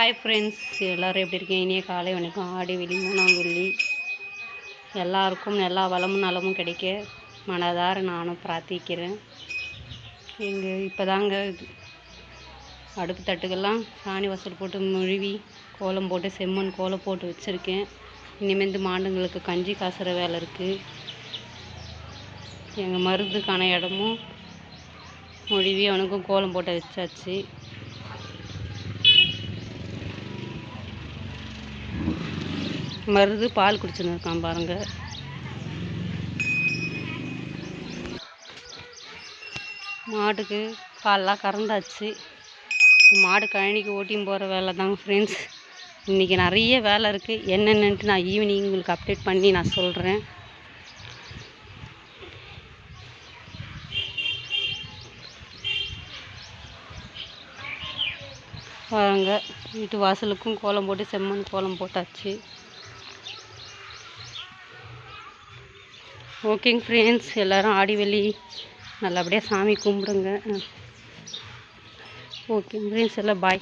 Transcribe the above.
Hi friends, எல்லோரும் எப்படி இருக்கீங்க? இனிய காலை வணக்கம். ஆடி வெள்ளி 3ஆம் வெள்ளி எல்லாருக்கும் எல்லா வளமும் நலமும் கிடைக்க மனதார நானும் பிரார்த்திக்கிறேன். இப்போ தாங்க அடுப்பு தட்டுக்கெல்லாம் சாணி வாசல் போட்டு மொழுவி கோலம் போட்டு செம்மண் கோலம் போட்டு வச்சுருக்கேன். இனிமேல் மாடுங்களுக்கு கஞ்சி காசுற வேலை இருக்குது. எங்கள் மருந்துக்கான இடமும் மொழுவி அவனுக்கும் கோலம் போட்டு வச்சாச்சு. மருது பால் குடிச்சுன்னு இருக்கான் பாருங்க. மாட்டுக்கு பால்லாம் கறந்தாச்சு. மாடு கழனிக்கு ஓட்டின்னு போகிற வேலை தாங்க ஃப்ரெண்ட்ஸ். இன்றைக்கி நிறைய வேலை இருக்குது. என்னென்னட்டு நான் ஈவினிங் உங்களுக்கு அப்டேட் பண்ணி நான் சொல்கிறேன். பாருங்க, வீட்டு வாசலுக்கும் கோலம் போட்டு செம்மண் கோலம் போட்டாச்சு. ஓகேங்க ஃப்ரெண்ட்ஸ், எல்லோரும் ஆடி வெள்ளி நல்லபடியாக சாமி கும்பிடுங்க. ஓகேங்க ஃப்ரெண்ட்ஸ், எல்லாம் பாய்.